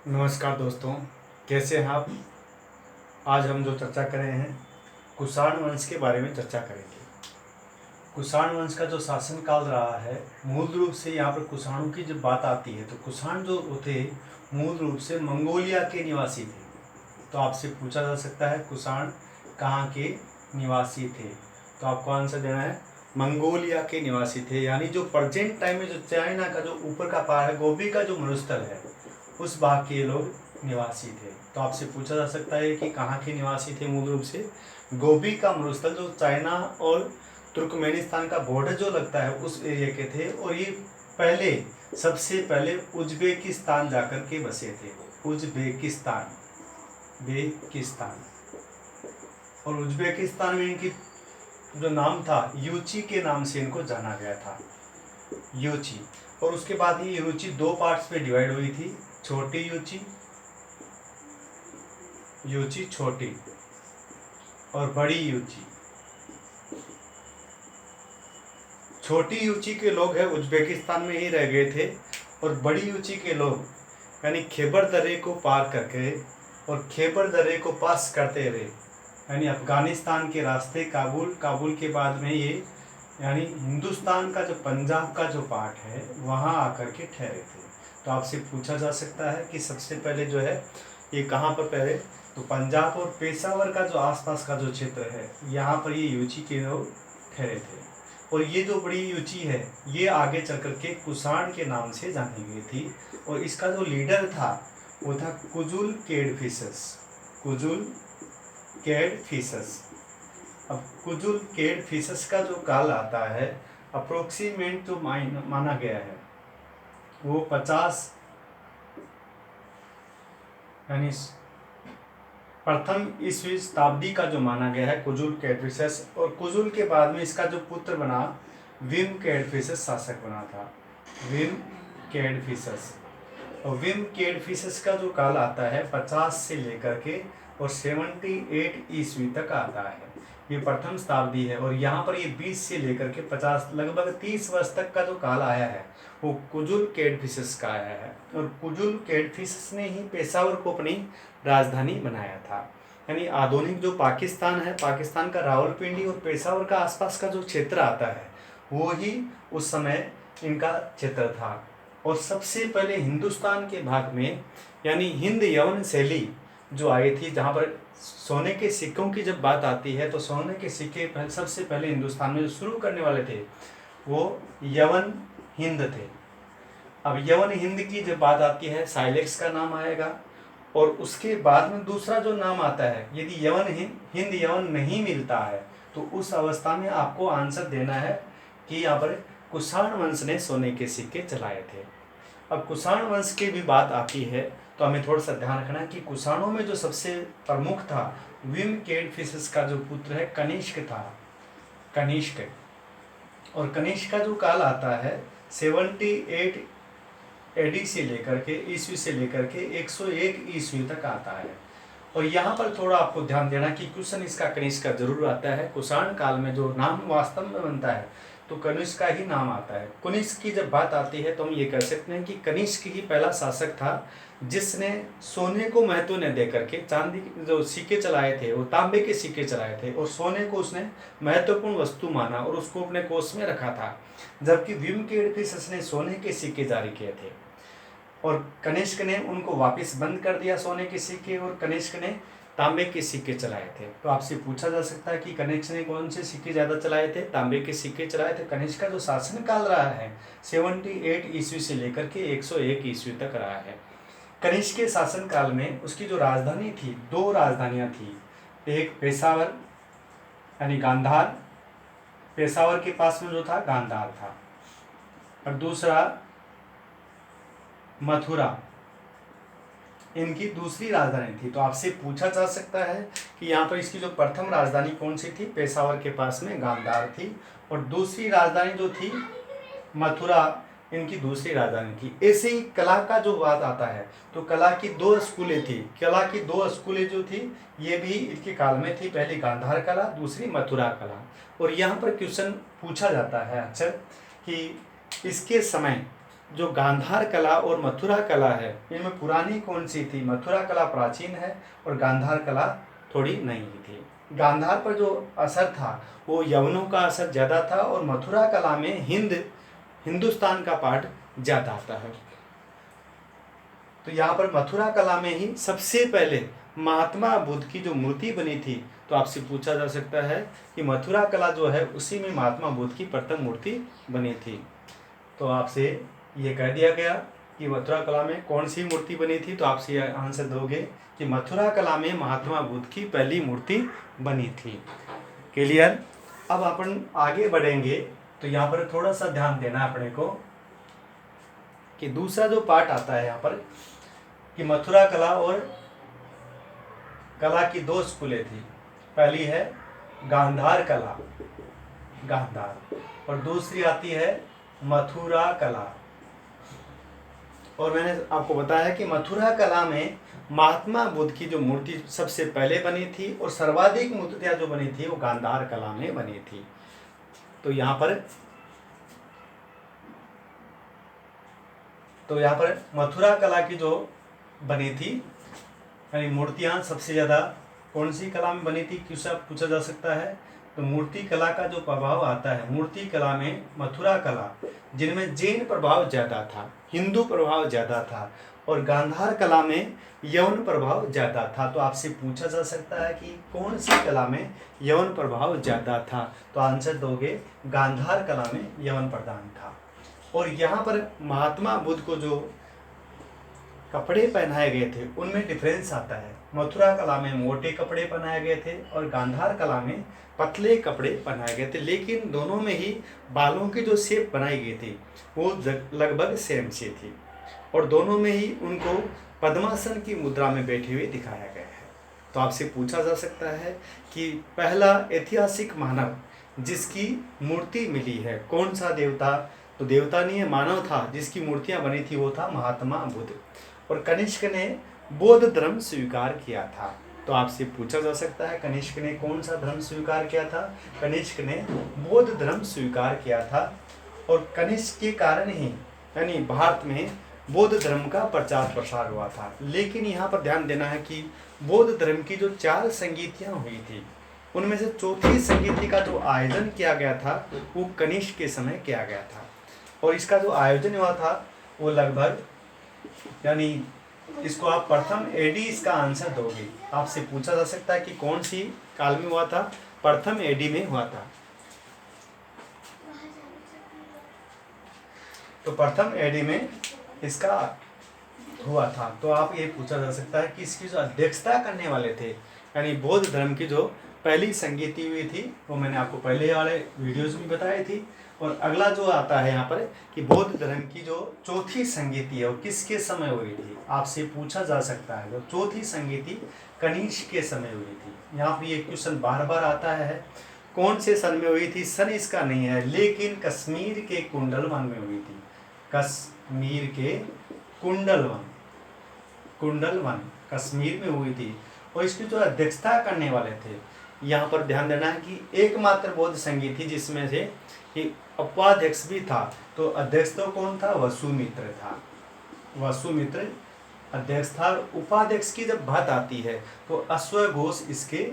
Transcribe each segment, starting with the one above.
नमस्कार दोस्तों, कैसे हैं आप। आज हम जो चर्चा कर रहे हैं कुषाण वंश के बारे में चर्चा करेंगे। कुषाण वंश का जो शासनकाल रहा है, मूल रूप से यहाँ पर कुषाणों की जब बात आती है तो कुषाण जो थे मूल रूप से मंगोलिया के निवासी थे। तो आपसे पूछा जा सकता है कुषाण कहाँ के निवासी थे, तो आपको आंसर देना है मंगोलिया के निवासी थे। यानी जो प्रेजेंट टाइम में जो चाइना का जो ऊपर का पहाड़ है, गोबी का जो मरुस्थल है, उस भाग के लोग निवासी थे। तो आपसे पूछा जा सकता है कि कहाँ के निवासी थे। मूल रूप से गोबी का मरुस्थल जो चाइना और तुर्कमेनिस्तान का बॉर्डर जो लगता है उस एरिया के थे। और ये पहले सबसे पहले उज्बेकिस्तान जाकर के बसे थे। उज्बेकिस्तान बेकिस्तान और उज्बेकिस्तान में इनकी जो नाम था यूची के नाम से इनको जाना गया था, यूची। और उसके बाद ये यूची दो पार्ट्स में डिवाइड हुई थी, छोटी यूची, यूची छोटी और बड़ी यूची। छोटी यूची के लोग हैं उज्बेकिस्तान में ही रह गए थे और बड़ी यूची के लोग यानी खैबर दर्रे को पार करके और खैबर दर्रे को पास करते रहे, यानी अफगानिस्तान के रास्ते काबुल, काबुल के बाद में ये यानी हिंदुस्तान का जो पंजाब का जो पार्ट है वहाँ आकर के ठहरे थे। तो आपसे पूछा जा सकता है कि सबसे पहले जो है ये कहाँ पर पहले, तो पंजाब और पेशावर का जो आसपास का जो क्षेत्र है यहाँ पर ये यूची के लोग ठहरे थे। और ये जो बड़ी यूची है ये आगे चल कर के कुषाण के नाम से जानी गई थी। और इसका जो लीडर था वो था कुजुल कैडफिसस, कुजुल कैडफिसस। अब कुजुल कैडफिसस का जो काल आता है अप्रोक्सीमेट जो माना गया है वो 50 यानी प्रथम ईस्वी शताब्दी का जो माना गया है कुजुल कैडफिसस। और कुजुल के बाद में इसका जो पुत्र बना विम कैडफिसस शासक बना था, विम कैडफिसस। और विम कैडफिसस का जो काल आता है 50 से लेकर के और 78 ईस्वी तक आता है, ये प्रथम शताब्दी है। और यहाँ पर ये 20 से लेकर के 50 लगभग 30 वर्ष तक का जो काल आया है वो कुजुल कैडफिसस का आया है। और कुजुल कैडफिसस ने ही पेशावर को अपनी राजधानी बनाया था। यानी आधुनिक जो पाकिस्तान है, पाकिस्तान का रावलपिंडी और पेशावर का आसपास का जो क्षेत्र आता है वो ही उस समय इनका क्षेत्र था। और सबसे पहले हिंदुस्तान के भाग में यानी हिंद यवन शैली जो आई थी, जहाँ पर सोने के सिक्कों की जब बात आती है तो सोने के सिक्के सबसे पहले हिंदुस्तान में जो शुरू करने वाले थे वो यवन हिंद थे। अब यवन हिंद की जब बात आती है साइलेक्स का नाम आएगा। और उसके बाद में दूसरा जो नाम आता है, यदि यवन हिंद यवन नहीं मिलता है तो उस अवस्था में आपको आंसर देना है कि यहाँ पर कुषाण वंश ने सोने के सिक्के चलाए थे। अब कुषाण वंश की भी बात आती है तो हमें थोड़ा सा ध्यान रखना है कि कुषाणों में जो सबसे प्रमुख था विम कैडफिसस का जो पुत्र है कनिष्क था, कनिष्क। और कनिष्क का जो काल आता है 78 एडी से लेकर के ईस्वी से लेकर के 101 ईस्वी तक आता है। और यहाँ पर थोड़ा आपको ध्यान देना कि क्वेश्चन इसका कनिष्क का जरूर आता है। कुषाण काल में जो नाम वास्तव में बनता है तो कनिष्क का ही नाम आता है। कनिष्क की जब बात आती है तो हम ये कह सकते हैं कि कनिष्क ही पहला शासक था जिसने सोने को महत्व न दे करके चांदी जो सिक्के चलाए थे वो तांबे के सिक्के चलाए थे और सोने को उसने महत्वपूर्ण वस्तु माना और उसको अपने कोष में रखा था। जबकि विम कैडफिसस ने सोने के सिक्के जारी किए थे और कनिष्क ने उनको वापस बंद कर दिया सोने के सिक्के, और कनिष्क ने तांबे के सिक्के चलाए थे। तो आपसे पूछा जा सकता है कि कनिष्क ने कौन से सिक्के ज़्यादा चलाए थे, तांबे के सिक्के चलाए थे। कनिष्क का जो शासनकाल रहा है 78 ईस्वी से लेकर के 101 ईस्वी तक रहा है। कनिष्क के शासनकाल में उसकी जो राजधानी थी, दो राजधानियाँ थी, एक पेशावर यानी गांधार, पेशावर के पास में जो था गांधार था, और दूसरा मथुरा, इनकी दूसरी राजधानी थी। तो आपसे पूछा जा सकता है कि यहाँ पर इसकी जो प्रथम राजधानी कौन सी थी, पेशावर के पास में गांधार थी, और दूसरी राजधानी जो थी मथुरा, इनकी दूसरी राजधानी थी। ऐसे ही कला का जो बात आता है तो कला की दो स्कूलें थी, कला की दो स्कूलें जो थी ये भी इनके काल में थी, पहली गांधार कला, दूसरी मथुरा कला। और यहाँ पर क्वेश्चन पूछा जाता है अक्सर कि इसके समय जो गांधार कला और मथुरा कला है, इनमें पुरानी कौन सी थी? मथुरा कला प्राचीन है और गांधार कला थोड़ी नई थी। गांधार पर जो असर था वो यवनों का असर ज़्यादा था और मथुरा कला में हिंदुस्तान का पार्ट ज़्यादा आता है। तो यहाँ पर मथुरा कला में ही सबसे पहले महात्मा बुद्ध की जो मूर्ति बनी थी, तो आपसे पूछा जा सकता है कि मथुरा कला जो है उसी में महात्मा बुद्ध की प्रथम मूर्ति बनी थी। तो आपसे ये कह दिया गया कि मथुरा कला में कौन सी मूर्ति बनी थी, तो आपसे ये आंसर दोगे कि मथुरा कला में महात्मा बुद्ध की पहली मूर्ति बनी थी। क्लियर? अब अपन आगे बढ़ेंगे तो यहाँ पर थोड़ा सा ध्यान देना अपने को कि दूसरा जो पार्ट आता है यहाँ पर कि मथुरा कला और कला की दो स्कूलें थी। पहली है गांधार कला, गांधार, और दूसरी आती है मथुरा कला। और मैंने आपको बताया कि मथुरा कला में महात्मा बुद्ध की जो मूर्ति सबसे पहले बनी थी और सर्वाधिक मूर्तियां जो बनी थी वो गांधार कला में बनी थी। तो यहाँ पर मथुरा कला की जो बनी थी यानी मूर्तियां सबसे ज़्यादा कौन सी कला में बनी थी, क्यों पूछा जा सकता है। तो मूर्ति कला का जो प्रभाव आता है, मूर्ति कला में मथुरा कला जिनमें जैन प्रभाव ज़्यादा था, हिंदू प्रभाव ज़्यादा था, और गांधार कला में यवन प्रभाव ज़्यादा था। तो आपसे पूछा जा सकता है कि कौन सी कला में यवन प्रभाव ज़्यादा था, तो आंसर दोगे गांधार कला में यवन प्रधान था। और यहाँ पर महात्मा बुद्ध को जो कपड़े पहनाए गए थे उनमें डिफरेंस आता है। मथुरा कला में मोटे कपड़े पहनाए गए थे और गांधार कला में पतले कपड़े पहनाए गए थे, लेकिन दोनों में ही बालों की जो शेप बनाई गई थी वो लगभग सेम से थी, और दोनों में ही उनको पद्मासन की मुद्रा में बैठे हुए दिखाया गया है। तो आपसे पूछा जा सकता है कि पहला ऐतिहासिक मानव जिसकी मूर्ति मिली है कौन सा देवता? तो देवता नहीं है, मानव था जिसकी मूर्तियां बनी थी, वो था महात्मा बुद्ध। और कनिष्क ने बौद्ध धर्म स्वीकार किया था। तो आपसे पूछा जा सकता है कनिष्क ने कौन सा धर्म स्वीकार किया था? कनिष्क ने बौद्ध धर्म स्वीकार किया था, और कनिष्क के कारण ही यानी भारत में बौद्ध धर्म का प्रचार प्रसार हुआ था। लेकिन यहाँ पर ध्यान देना है कि बौद्ध धर्म की जो 4 संगीतियाँ हुई थी उनमें से चौथी संगीति का जो आयोजन किया गया था वो कनिष्क के समय किया गया था, और इसका जो आयोजन हुआ था वो लगभग यानी इसको आप प्रथम एडी इसका आंसर दोगे। आपसे पूछा जा सकता है कि कौन सी काल में हुआ था? प्रथम एडी में हुआ था। तो प्रथम एडी में इसका हुआ था। तो आप ये पूछा जा सकता है कि इसकी जो अध्यक्षता करने वाले थे यानी बौद्ध धर्म की जो पहली संगीति हुई थी वो मैंने आपको पहले वाले वीडियोस में बताई थी। और अगला जो आता है यहाँ पर कि बौद्ध धर्म की जो चौथी संगीति है वो किसके समय हुई थी? आपसे पूछा जा सकता है। जो चौथी संगीति कनिष्क के समय हुई थी। यहाँ पर ये क्वेश्चन बार बार आता है, कौन से सन में हुई थी? सन इसका नहीं है, लेकिन कश्मीर के कुंडलवन में हुई थी। कश्मीर के कुंडलवन कश्मीर में हुई थी, और इसकी जो अध्यक्षता करने वाले थे, यहाँ पर ध्यान देना है कि एकमात्र बौद्ध संगीत थी जिसमें से कि उपाध्यक्ष भी था। तो अध्यक्ष तो कौन था? वसुमित्र था। वसुमित्र अध्यक्ष था। उपाध्यक्ष की जब बात आती है तो अश्वघोष इसके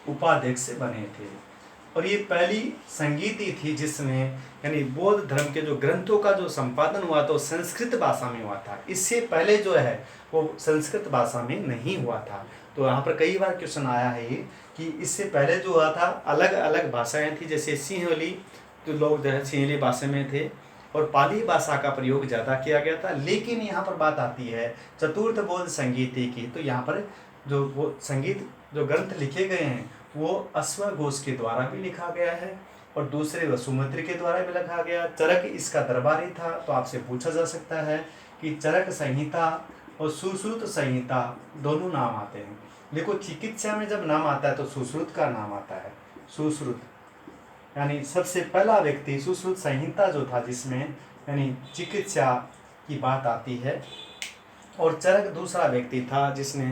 उपाध्यक्ष बने थे। और ये पहली संगीति थी जिसमें यानी बौद्ध धर्म के जो ग्रंथों का जो संपादन हुआ तो संस्कृत भाषा में हुआ था। इससे पहले जो है वो संस्कृत भाषा में नहीं हुआ था। तो यहाँ पर कई बार क्वेश्चन आया है कि इससे पहले जो हुआ था अलग अलग भाषाएं थी, जैसे सिंहली, तो लोग जो है सिंहली भाषा में थे, और पाली भाषा का प्रयोग ज़्यादा किया गया था। लेकिन यहाँ पर बात आती है चतुर्थ बौद्ध संगीति की, तो यहाँ पर जो वो संगीत जो ग्रंथ लिखे गए हैं वो अश्वघोष के द्वारा भी लिखा गया है और दूसरे वसुमित्र के द्वारा भी लिखा गया। चरक इसका दरबारी था। तो आपसे पूछा जा सकता है कि चरक संहिता और सुश्रुत संहिता दोनों नाम आते हैं। देखो चिकित्सा में जब नाम आता है तो सुश्रुत का नाम आता है। सुश्रुत यानी सबसे पहला व्यक्ति सुश्रुत संहिता जो था जिसमें यानी चिकित्सा की बात आती है, और चरक दूसरा व्यक्ति था जिसने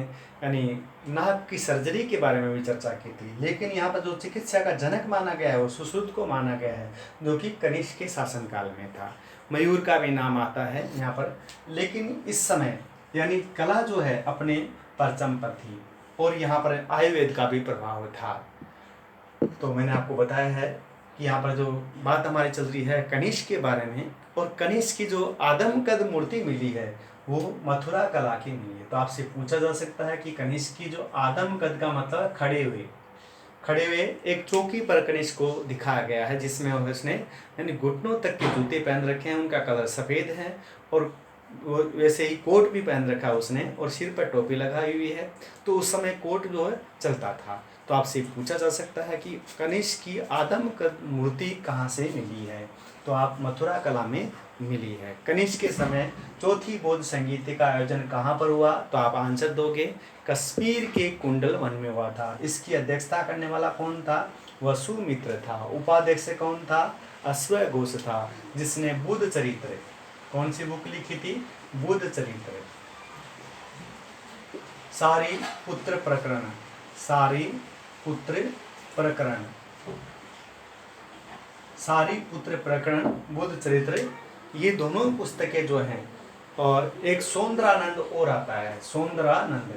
यानी नाक की सर्जरी के बारे में भी चर्चा की थी। लेकिन यहाँ पर जो चिकित्सा का जनक माना गया है वो सुश्रुत को माना गया है, जो कि कनिष्क के शासनकाल में था। मयूर का भी नाम आता है यहाँ पर। लेकिन इस समय यानी कला जो है अपने परचम पर थी और यहाँ पर आयुर्वेद का भी प्रभाव था। तो मैंने आपको बताया है कि यहाँ पर जो बात हमारी चल रही है कनिष्क के बारे में, और कनिष्क की जो आदमकद मूर्ति मिली है वो मथुरा कला की मिली है। तो आपसे पूछा जा सकता है कि कनिष्क की जो आदमकद का मतलब खड़े हुए एक चौकी पर कनिष्क को दिखाया गया है, जिसमें उसने यानी घुटनों तक के जूते पहन रखे हैं, उनका कलर सफ़ेद है और वो वैसे ही कोट भी पहन रखा है उसने और सिर पर टोपी लगाई हुई है। तो उस समय कोट जो है चलता था। तो आपसे पूछा जा सकता है कि कनिष्क की आदमकद मूर्ति कहाँ से मिली है, तो आप मथुरा कला में मिली है। कनिष्क के समय चौथी बौद्ध संगीत का आयोजन कहाँ पर हुआ, तो आप आंसर दोगे कश्मीर के कुंडल वन में हुआ था। इसकी अध्यक्षता करने वाला कौन था, वसुमित्र था। उपाध्यक्ष कौन था, अश्वघोष था, जिसने बुद्ध चरित्र, कौन सी बुक लिखी थी, बुद्ध चरित्र। सारी पुत्र प्रकरण, सारी पुत्र प्रकरण, सारी पुत्र प्रकरण, बुद्ध चरित्र, ये दोनों पुस्तकें जो हैं, और एक सौंदरानंद और आता है, सौंदरानंद,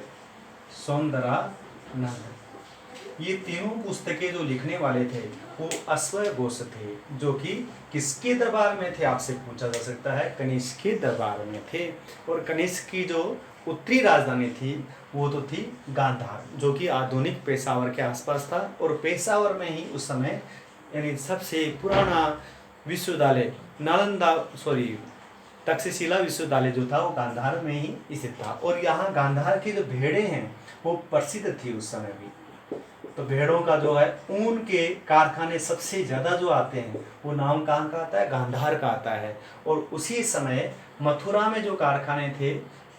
ये तीनों पुस्तकें जो लिखने वाले थे वो अश्वघोष थे, जो कि किसके दरबार में थे, आपसे पूछा जा सकता है, कनिष्क के दरबार में थे। और कनिष्क की जो उत्तरी राजधानी थी वो तो थी गांधार, जो कि आधुनिक पेशावर के आसपास था। और पेशावर में ही उस समय यानी सबसे पुराना विश्वविद्यालय तक्षशिला विश्वविद्यालय जो था वो गांधार में ही स्थित था। और यहाँ गांधार की जो भेड़ें हैं वो प्रसिद्ध थी उस समय भी। तो भेड़ों का जो है ऊन के कारखाने सबसे ज़्यादा जो आते हैं वो नाम कहाँ का आता है, गांधार का आता है। और उसी समय मथुरा में जो कारखाने थे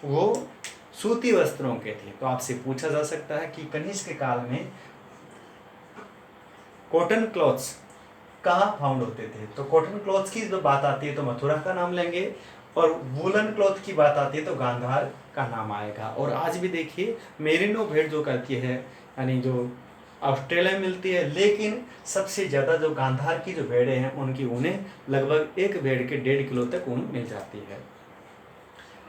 वो सूती वस्त्रों के थे। तो आपसे पूछा जा सकता है कि कनिष्क काल में कॉटन क्लॉथ्स कहाँ फाउंड होते थे, तो कॉटन क्लॉथ्स की जब बात आती है तो मथुरा का नाम लेंगे, और वूलन क्लॉथ की बात आती है तो गांधार का नाम आएगा। और आज भी देखिए मेरिनो भेड़ जो करती है यानी जो ऑस्ट्रेलिया में मिलती है, लेकिन सबसे ज़्यादा जो गांधार की जो भेड़ें हैं उनकी ऊनें लगभग एक भेड़ के 1.5 किलो तक ऊन मिल जाती है।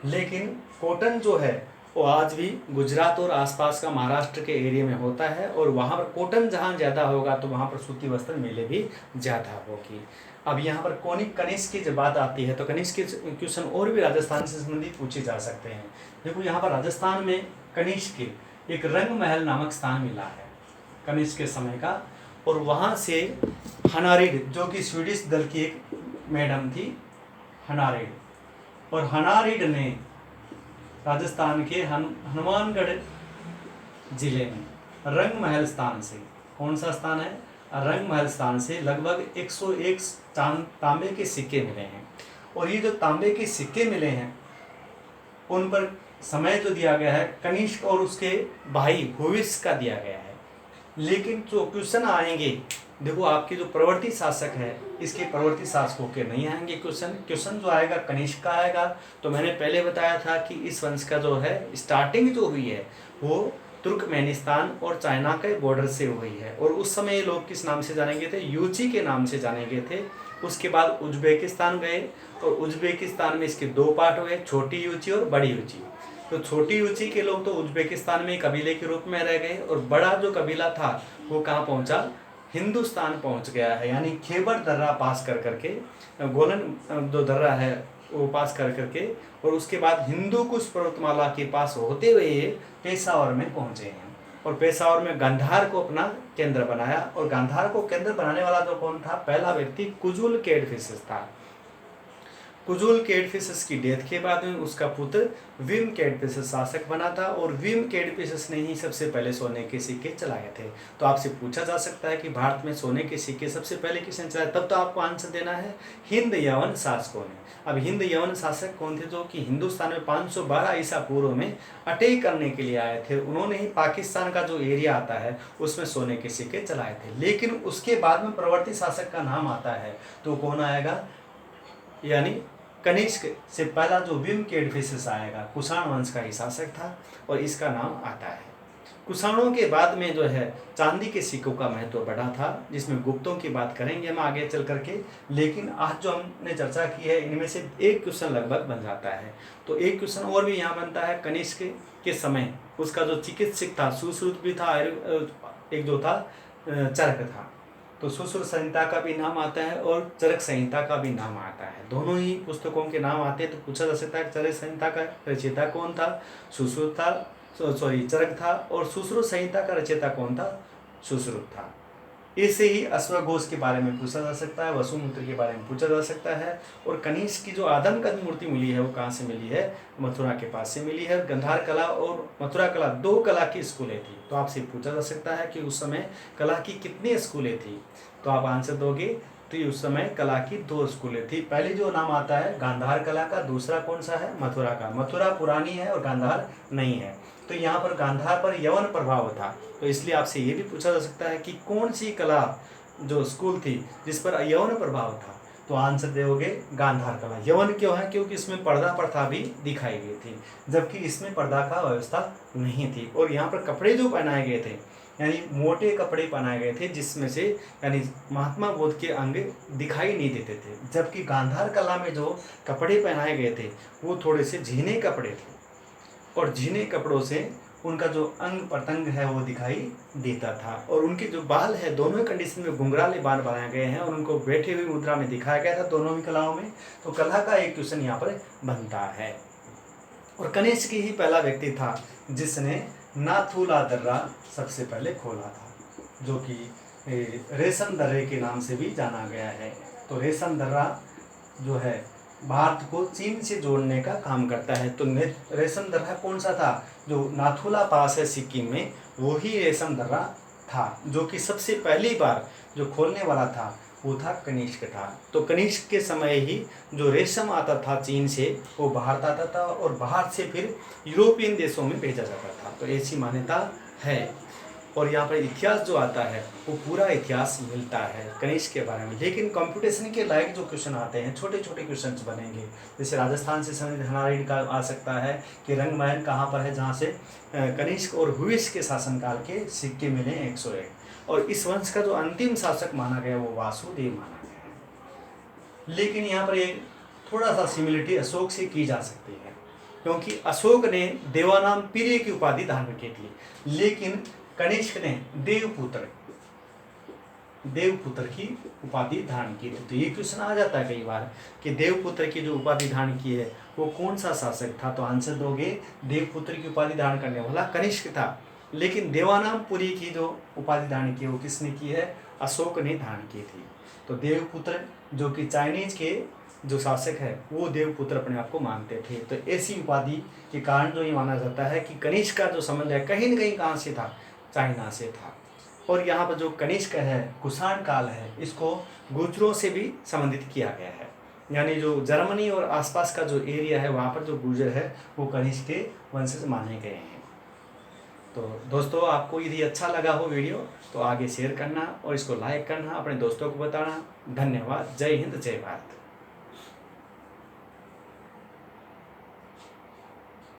लेकिन कॉटन जो है वो आज भी गुजरात और आसपास का महाराष्ट्र के एरिया में होता है, और वहाँ पर कॉटन जहाँ ज़्यादा होगा तो वहाँ पर सूती वस्त्र मिले भी ज़्यादा होगी। अब यहाँ पर कनिष्क की जब बात आती है तो कनिष्क के क्वेश्चन और भी राजस्थान से संबंधित पूछे जा सकते हैं। देखो यहाँ पर राजस्थान में कनिष्क के एक रंग महल नामक स्थान मिला है कनिष्क के समय का, और वहाँ से हनारिड जो कि स्वीडिश दल की एक मैडम थी हनारिड, और हनारिड ने राजस्थान के हनुमानगढ़ जिले में रंग महल स्थान से, कौन सा स्थान है, रंग महल स्थान से लगभग 101 तांबे के सिक्के मिले हैं। और ये जो तांबे के सिक्के मिले हैं उन पर समय तो दिया गया है कनिष्क और उसके भाई भूविष्ठ का दिया गया है। लेकिन जो क्वेश्चन आएंगे, देखो आपके जो प्रवर्ती शासक है इसके प्रवर्ती शासकों के नहीं आएंगे क्वेश्चन जो आएगा कनिष्क का आएगा। तो मैंने पहले बताया था कि इस वंश का जो है स्टार्टिंग जो हुई है वो तुर्कमेनिस्तान और चाइना के बॉर्डर से हुई है, और उस समय ये लोग किस नाम से जाने गए थे, यूची के नाम से जाने गए थे। उसके बाद उज्बेकिस्तान गए, और उज्बेकिस्तान में इसके 2 पार्ट हुए, छोटी यूची और बड़ी यूची। तो छोटी यूची के लोग तो उज्बेकिस्तान में कबीले के रूप में रह गए, और बड़ा जो कबीला था वो कहाँ पहुँचा, हिंदुस्तान पहुँच गया है। यानी खैबर दर्रा पास कर करके, गोलन जो दर्रा है वो पास कर करके, और उसके बाद हिंदू कुश पर्वतमाला के पास होते हुए ये पेशावर में पहुँचे हैं, और पेशावर में गांधार को अपना केंद्र बनाया। और गांधार को केंद्र बनाने वाला जो कौन था, पहला व्यक्ति कुजुल कैडफिसेस था। कुजुल कैडफिसेस की डेथ के बाद में उसका पुत्र विम कैडफिसेस शासक बना था, और विम कैडफिसेस ने ही सबसे पहले सोने के सिक्के चलाए थे। तो आपसे पूछा जा सकता है कि भारत में सोने के सिक्के सबसे पहले किसने चलाए, तब तो आपको आंसर देना है हिंद यवन शासकों ने। अब हिंद यवन शासक कौन थे, जो कि हिंदुस्तान में 512 ईसा पूर्व में अटैक करने के लिए आए थे। उन्होंने ही पाकिस्तान का जो एरिया आता है उसमें सोने के सिक्के चलाए थे। लेकिन उसके बाद में प्रवर्ती शासक का नाम आता है तो कौन आएगा, यानी कनिष्क से पहला जो विम के एडिफिसेस आएगा कुषाण वंश का ही शासक था और इसका नाम आता है। कुषाणों के बाद में जो है चांदी के सिक्कों का महत्व बढ़ा था, जिसमें गुप्तों की बात करेंगे हम आगे चल करके। लेकिन आज जो हमने चर्चा की है इनमें से एक क्वेश्चन लगभग बन जाता है। तो एक क्वेश्चन और भी यहाँ बनता है, कनिष्क के समय उसका जो चिकित्सक था सुश्रुत भी था, एक जो था चरक था। तो सुश्रुत संहिता का भी नाम आता है और चरक संहिता का भी नाम आता है। दोनों ही पुस्तकों के नाम आते हैं। तो पूछा जा सकता है चरक संहिता का रचयिता कौन था? सुश्रुत था, चरक था। और सुश्रुत संहिता का रचयिता कौन था? सुश्रुत था। इससे ही अश्वघोष के बारे में पूछा जा सकता है, वसुमित्र के बारे में पूछा जा सकता है। और कनिष्क की जो आदमकद मूर्ति मिली है वो कहाँ से मिली है? मथुरा के पास से मिली है। गंधार कला और मथुरा कला दो कला की स्कूलें थी। तो आपसे पूछा जा सकता है कि उस समय कला की कितनी स्कूलें थी? तो आप आंसर दोगे तो उस समय कला की 2 स्कूलें थी। पहले जो नाम आता है गांधार कला का, दूसरा कौन सा है? मथुरा का। मथुरा पुरानी है और गांधार नहीं है। तो यहाँ पर गांधार पर यवन प्रभाव था। तो इसलिए आपसे ये भी पूछा जा सकता है कि कौन सी कला जो स्कूल थी जिस पर यवन प्रभाव था? तो आंसर दोगे गांधार कला। यवन क्यों है? क्योंकि इसमें पर्दा प्रथा भी दिखाई गई थी, जबकि इसमें पर्दा का व्यवस्था नहीं थी। और यहाँ पर कपड़े जो पहनाए गए थे यानी मोटे कपड़े पहनाए गए थे, जिसमें से यानी महात्मा बुद्ध के अंग दिखाई नहीं देते थे। जबकि गांधार कला में जो कपड़े पहनाए गए थे वो थोड़े से झीने कपड़े थे और झीने कपड़ों से उनका जो अंग प्रत्यंग है वो दिखाई देता था। और उनके जो बाल है दोनों ही कंडीशन में घुंघराले बाल बनाए गए हैं और उनको बैठे हुई मुद्रा में दिखाया गया था दोनों ही कलाओं में। तो कला का एक क्वेश्चन यहाँ पर बनता है। और कनिष्क ही पहला व्यक्ति था जिसने नाथुला दर्रा सबसे पहले खोला था, जो कि रेशम दर्रे के नाम से भी जाना गया है। तो रेशम दर्रा जो है भारत को चीन से जोड़ने का काम करता है। तो रेशम दर्रा कौन सा था? जो नाथुला पास है सिक्किम में, वो ही रेशम दर्रा था, जो कि सबसे पहली बार जो खोलने वाला था वो था कनिष्क था। तो कनिष्क के समय ही जो रेशम आता था चीन से वो भारत आता था और बाहर से फिर यूरोपियन देशों में भेजा जाता था। तो ऐसी मान्यता है। और यहाँ पर इतिहास जो आता है वो पूरा इतिहास मिलता है कनिष्क के बारे में। लेकिन कंप्यूटेशन के लायक जो क्वेश्चन आते हैं छोटे छोटे क्वेश्चन बनेंगे। जैसे राजस्थान से संबंधित हनारेड का आ सकता है कि रंगमहल कहाँ पर है, जहाँ से कनिष्क और हुइस के शासनकाल के सिक्के मिले 101। और इस वंश का जो अंतिम शासक माना गया वो वासुदेव माना गया है। लेकिन यहाँ पर एक थोड़ा सा सिमिलरिटी अशोक से की जा सकती है, क्योंकि अशोक ने देवानाम प्रिय की उपाधि धारण की थी, लेकिन कनिष्क ने देवपुत्र की उपाधि धारण की थी। तो ये क्वेश्चन आ जाता है कई बार कि देवपुत्र की जो उपाधि धारण की है वो कौन सा शासक था? तो आंसर दोगे देवपुत्र की उपाधि धारण करने वाला कनिष्क था। लेकिन देवानामपुरी की जो उपाधि धारण की है वो किसने की है? अशोक ने धारण की थी। तो देवपुत्र जो कि चाइनीज के जो शासक है वो देवपुत्र अपने आप को मानते थे। तो ऐसी उपाधि के कारण जो ये माना जाता है कि कनिष्क का जो संबंध है कहीं न कहीं कहाँ से था? चाइना से था। और यहाँ पर जो कनिष्क है कुषाण काल है, इसको गुर्जरों से भी संबंधित किया गया है। यानी जो जर्मनी और आसपास का जो एरिया है वहाँ पर जो गुर्जर है वो कनिष्क के वंशज माने गए हैं। तो दोस्तों आपको यदि अच्छा लगा हो वीडियो तो आगे शेयर करना और इसको लाइक करना, अपने दोस्तों को बताना। धन्यवाद। जय हिंद, जय भारत।